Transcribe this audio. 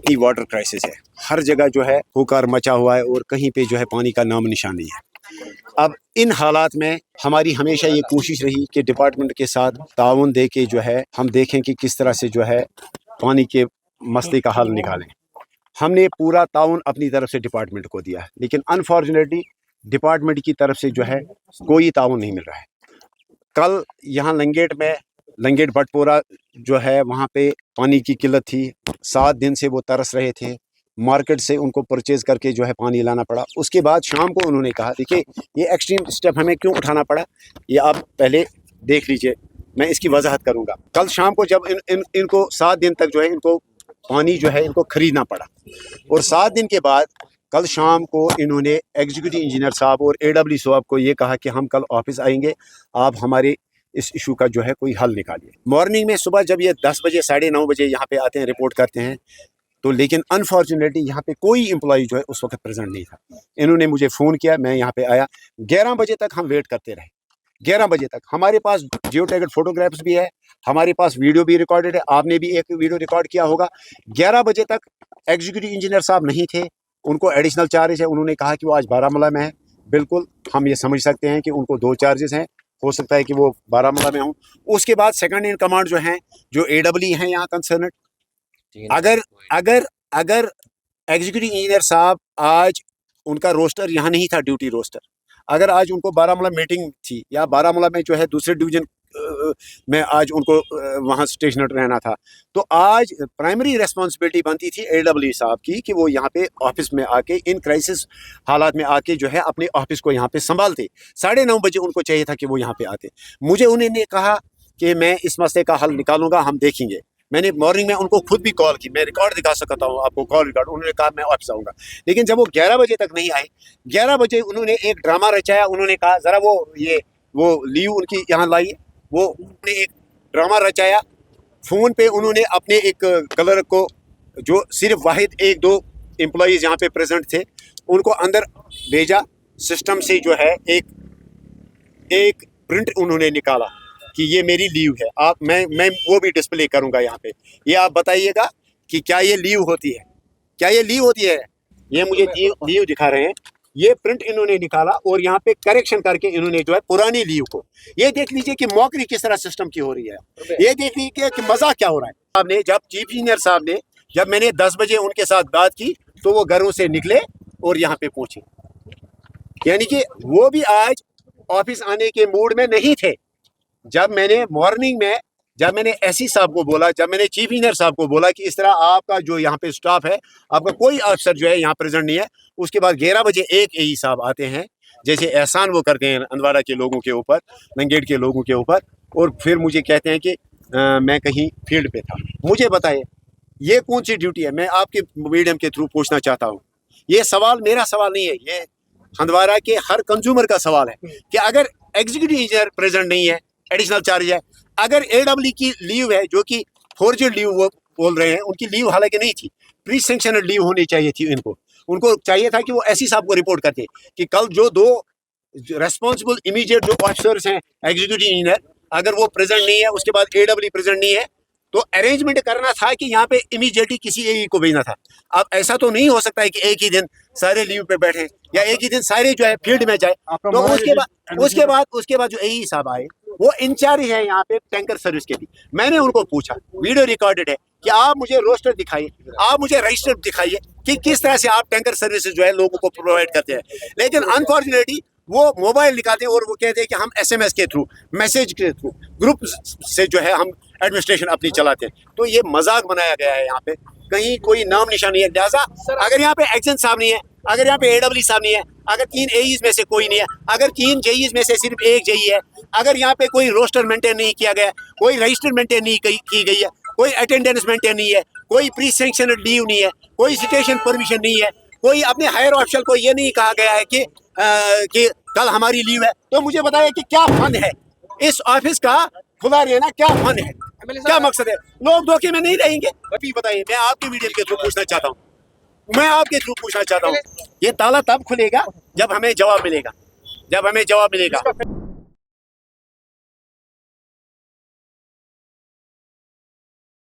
इतनी water crisis है, हर जगह जो है हुकार मचा हुआ है और कहीं पे जो है पानी का नाम निशान नहीं है। अब इन हालात में हमारी हमेशा ये कोशिश रही कि डिपार्टमेंट के साथ ताउन दे के जो है हम देखें कि किस तरह से जो है पानी के मसले का हल निकालें। हमने पूरा ताउन अपनी तरफ से डिपार्टमेंट को दिया, लेकिन अनफॉर्चुनेटली डिपार्टमेंट की तरफ से जो है कोई ताउन नहीं मिल रहा है। कल यहाँ लंगेट बटपोरा जो है वहाँ पे पानी की किल्लत थी, 7 दिन से वो तरस रहे थे, मार्केट से उनको परचेज करके जो है पानी लाना पड़ा। उसके बाद शाम को उन्होंने कहा, देखिए ये एक्सट्रीम स्टेप हमें क्यों उठाना पड़ा ये आप पहले देख लीजिए, मैं इसकी वजाहत करूँगा। कल शाम को जब इनको 7 दिन तक जो है इनको पानी जो है इनको खरीदना पड़ा, और 7 दिन के बाद कल शाम को इन्होंने एग्जीक्यूटिव इंजीनियर साहब और AW साहब को ये कहा कि हम कल ऑफिस आएंगे, आप हमारे इस इशू का जो है कोई हल निकालिए। मॉर्निंग में सुबह जब ये 10 बजे 9:30 बजे यहाँ पे आते हैं, रिपोर्ट करते हैं, तो लेकिन अनफॉर्चुनेटली यहाँ पे कोई एम्प्लॉई जो है उस वक्त प्रेजेंट नहीं था। इन्होंने मुझे फ़ोन किया, मैं यहाँ पे आया, 11 बजे तक हम वेट करते रहे। 11 बजे तक हमारे पास जियो टैगड फोटोग्राफ्स भी है, हमारे पास वीडियो भी रिकॉर्डेड है, आपने भी एक वीडियो रिकॉर्ड किया होगा। 11 बजे तक एग्जीक्यूटिव इंजीनियर साहब नहीं थे, उनको एडिशनल चार्ज है, उन्होंने कहा कि वो आज बारामूला में है। बिल्कुल हम ये समझ सकते हैं कि उनको 2 चार्जेस हैं, हो सकता है कि वो बारामूला में हों। उसके बाद सेकंड इन कमांड जो हैं, जो AW हैं यहाँ कंसर्नड, अगर एग्जीक्यूटिव इंजीनियर साहब आज उनका रोस्टर यहाँ नहीं था, ड्यूटी रोस्टर, अगर आज उनको बारामूला मीटिंग थी या बारामूला में जो है दूसरे डिवीजन में आज उनको वहाँ स्टेशनर रहना था, तो आज प्राइमरी रेस्पॉन्सिबिलिटी बनती थी AW साहब की कि वो यहाँ पे ऑफिस में आके इन क्राइसिस हालात में आके जो है अपने ऑफिस को यहाँ पे संभालते। 9:30 बजे उनको चाहिए था कि वो यहाँ पे आते। मुझे उन्होंने कहा कि मैं इस मसले का हल निकालूंगा, हम देखेंगे। मैंने मॉर्निंग में उनको खुद भी कॉल की, मैं रिकॉर्ड दिखा सकता हूँ आपको, कॉल रिकॉर्ड। उन्होंने कहा मैं ऑफिस आऊँगा, लेकिन जब वो 11 बजे तक नहीं आए, 11 बजे उन्होंने एक ड्रामा रचाया। उन्होंने कहा ज़रा वो लीव उनकी यहाँ लाई, वो उन्होंने एक ड्रामा रचाया। फ़ोन पे उन्होंने अपने एक क्लर्क को, जो सिर्फ वाहिद 1-2 एम्प्लॉइज़ यहाँ पे प्रेजेंट थे, उनको अंदर भेजा। सिस्टम से जो है एक प्रिंट उन्होंने निकाला कि ये मेरी लीव है, आप मैं वो भी डिस्प्ले करूँगा यहाँ पे। ये आप बताइएगा कि क्या ये लीव होती है, क्या ये लीव होती है। ये मुझे लीव दिखा रहे हैं, ये प्रिंट इन्होंने निकाला और यहाँ पे करेक्शन करके इन्होंने जो है पुरानी लीव को, ये देख लीजिए कि मौकरी किस तरह सिस्टम की हो रही है, ये देख लीजिए कि मजाक क्या हो रहा है। आपने जब चीफ इंजीनियर साहब ने, जब मैंने 10 बजे उनके साथ बात की, तो वो घरों से निकले और यहाँ पे पहुंचे, यानी कि वो भी आज ऑफिस आने के मूड में नहीं थे। जब मैंने मॉर्निंग में, जब मैंने एसई साहब को बोला, जब मैंने चीफ इंजीनियर साहब को बोला कि इस तरह आपका जो यहाँ पे स्टाफ है, आपका कोई अफसर जो है यहाँ प्रेजेंट नहीं है, उसके बाद 11 बजे एक AE साहब आते हैं, जैसे एहसान वो करते हैं अंदवारा के लोगों के ऊपर, लंगेट के लोगों के ऊपर, और फिर मुझे कहते हैं कि मैं कहीं फील्ड पे था। मुझे बताइए ये कौन सी ड्यूटी है? मैं आपके मीडियम के थ्रू पूछना चाहता हूँ, ये सवाल मेरा सवाल नहीं है, ये हंदवारा के हर कंज्यूमर का सवाल है कि अगर एग्जीक्यूटिव इंजीनियर प्रेजेंट नहीं है, एडिशनल चार्ज है, अगर AW की लीव है, जो कि फॉर्जर्ड लीव वो बोल रहे हैं, उनकी लीव हालांकि नहीं थी, प्री सैंक्शनड लीव होनी चाहिए थी, उनको चाहिए था कि वो एसई साहब को रिपोर्ट करते कि कल जो 2 रेस्पॉन्सिबल इमीडिएट जो ऑफिसर्स हैं एग्जीक्यूटिव इंजीनियर, अगर वो प्रेजेंट नहीं है, उसके बाद AW प्रेजेंट नहीं है, तो अरेंजमेंट करना था कि यहाँ पे इमीडिएटली किसी AE को भेजना था। अब ऐसा तो नहीं हो सकता है कि एक ही दिन सारे लीव पे बैठे या एक ही दिन सारे जो है फील्ड में जाए। तो उसके बाद जो AE साहब आए, वो इंचार्ज है यहाँ पे टैंकर सर्विस के भी। मैंने उनको पूछा, वीडियो रिकॉर्डेड है, कि आप मुझे रोस्टर दिखाइए, आप मुझे रजिस्टर दिखाइए कि किस तरह से आप टैंकर सर्विसेज जो है लोगों को प्रोवाइड करते हैं। लेकिन अनफॉर्चुनेटली वो मोबाइल निकालते हैं और वो कहते हैं कि हम SMS के थ्रू, मैसेज के थ्रू, ग्रुप से जो है हम एडमिनिस्ट्रेशन अपनी चलाते हैं। तो ये मजाक बनाया गया है, यहाँ पे कहीं कोई नाम निशान नहीं है। लिहाजा अगर यहाँ पे एक्शन साहब नहीं है, अगर यहाँ पे AW साहब नहीं है, अगर 3 AEs में से कोई नहीं है, अगर 3 JEs में से सिर्फ एक JE है, अगर यहाँ पे कोई रोस्टर मेंटेन नहीं किया गया, कोई रजिस्टर मेंटेन नहीं की गई है, कोई अटेंडेंस मेंटेन नहीं है, कोई प्री सैंक्शनड लीव नहीं है, कोई स्टेशन परमिशन नहीं है, कोई अपने हायर ऑफिशियल को ये नहीं कहा गया है कि कल हमारी लीव है, तो मुझे बताइए कि क्या फन है इस ऑफिस का खुला रहना, क्या फन है, क्या मकसद है? लोग धोखे में नहीं रहेंगे। अभी बताइए, मैं आपके मीडिया के थ्रू पूछना चाहता हूँ, मैं आपके थ्रू पूछना चाहता हूँ, ये ताला तब खुलेगा जब हमें जवाब मिलेगा, जब हमें जवाब मिलेगा।